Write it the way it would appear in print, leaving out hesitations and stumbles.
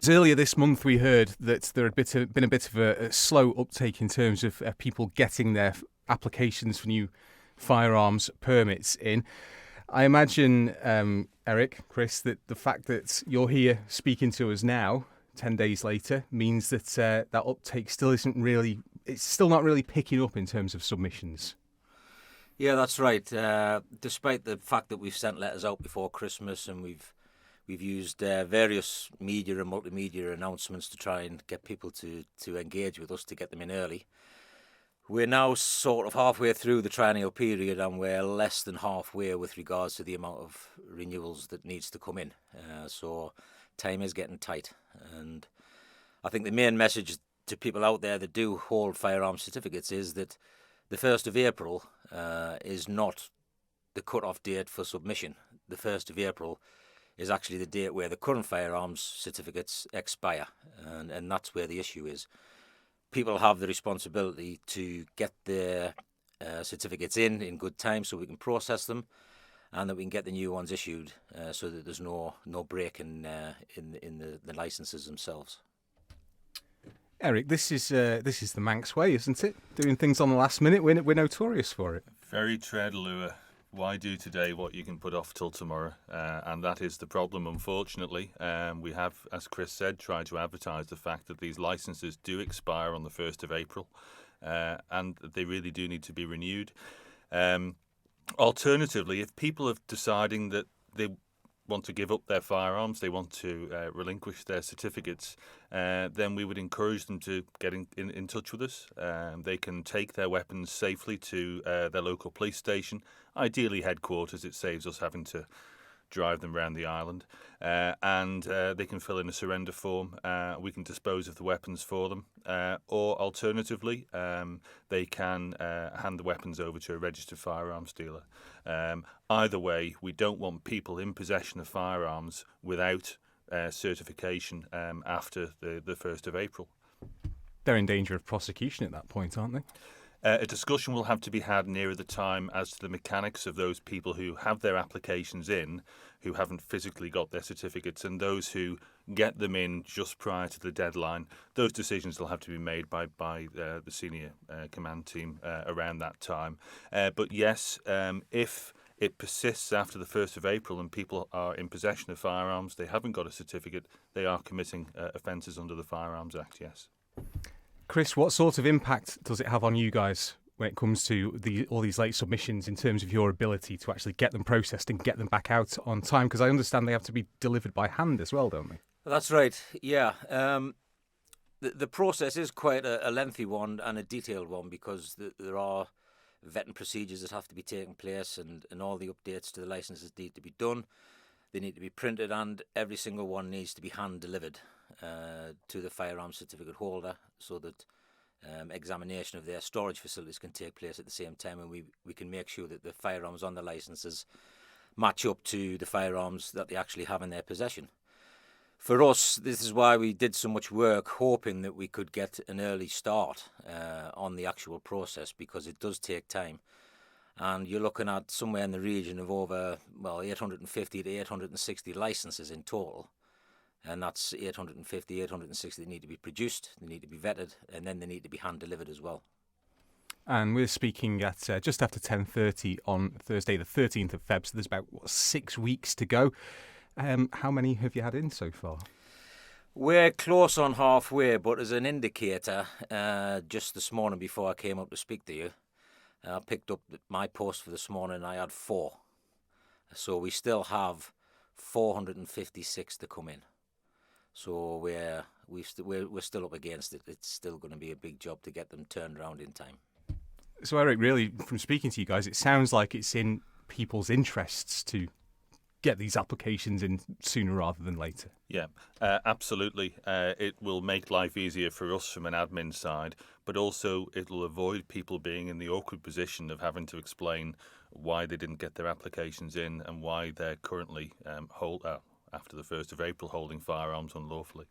Earlier this month, we heard that there had been a bit of a slow uptake in terms of people getting their applications for new firearms permits in. I imagine, Eric, Chris, that the fact that you're here speaking to us now, 10 days later, means that that uptake still it's still not really picking up in terms of submissions. Yeah, that's right. Despite the fact that we've sent letters out before Christmas and we've used various media and multimedia announcements to try and get people to engage with us to get them in early. We're now sort of halfway through the triennial period and we're less than halfway with regards to the amount of renewals that needs to come in. So time is getting tight. And I think the main message to people out there that do hold firearm certificates is that the 1st of April is not the cut-off date for submission. The 1st of April is actually the date where the current firearms certificates expire, and that's where the issue is. People have the responsibility to get their certificates in good time so we can process them and that we can get the new ones issued so that there's no break in the licenses themselves. Eric, this is the Manx way, isn't it? Doing things on the last minute. We're notorious for it. Very true, Lua. Why do today what you can put off till tomorrow? And that is the problem, unfortunately. We have, as Chris said, tried to advertise the fact that these licences do expire on the 1st of April and they really do need to be renewed. Alternatively, if people are deciding that they want to give up their firearms, they want to relinquish their certificates, then we would encourage them to get in touch with us. They can take their weapons safely to their local police station, ideally headquarters. It saves us having to drive them around the island, and they can fill in a surrender form. We can dispose of the weapons for them, or alternatively, they can hand the weapons over to a registered firearms dealer. Either way, we don't want people in possession of firearms without certification after the 1st of April. They're in danger of prosecution at that point, aren't they? A discussion will have to be had nearer the time as to the mechanics of those people who have their applications in, who haven't physically got their certificates, and those who get them in just prior to the deadline. Those decisions will have to be made by the senior command team around that time. But yes, if it persists after the 1st of April and people are in possession of firearms, they haven't got a certificate, they are committing offences under the Firearms Act, yes. Chris, what sort of impact does it have on you guys when it comes to all these late submissions in terms of your ability to actually get them processed and get them back out on time? Because I understand they have to be delivered by hand as well, don't they? That's right, yeah. The process is quite a lengthy one and a detailed one because there are vetting procedures that have to be taken place and all the updates to the licenses need to be done. They need to be printed and every single one needs to be hand-delivered to the firearms certificate holder so that examination of their storage facilities can take place at the same time, and we can make sure that the firearms on the licenses match up to the firearms that they actually have in their possession. For us, this is why we did so much work hoping that we could get an early start on the actual process, because it does take time. And you're looking at somewhere in the region of over 850 to 860 licenses in total. And that's 850, 860 that need to be produced, they need to be vetted, and then they need to be hand-delivered as well. And we're speaking at just after 10:30 on Thursday, the 13th of Feb, so there's about 6 weeks to go. How many have you had in so far? We're close on halfway, but as an indicator, just this morning before I came up to speak to you, I picked up my post for this morning and I had 4. So we still have 456 to come in. So we're still up against it. It's still going to be a big job to get them turned around in time. So Eric, really, from speaking to you guys, it sounds like it's in people's interests to get these applications in sooner rather than later. Yeah, absolutely. It will make life easier for us from an admin side, but also it'll avoid people being in the awkward position of having to explain why they didn't get their applications in and why they're currently after the 1st of April holding firearms unlawfully.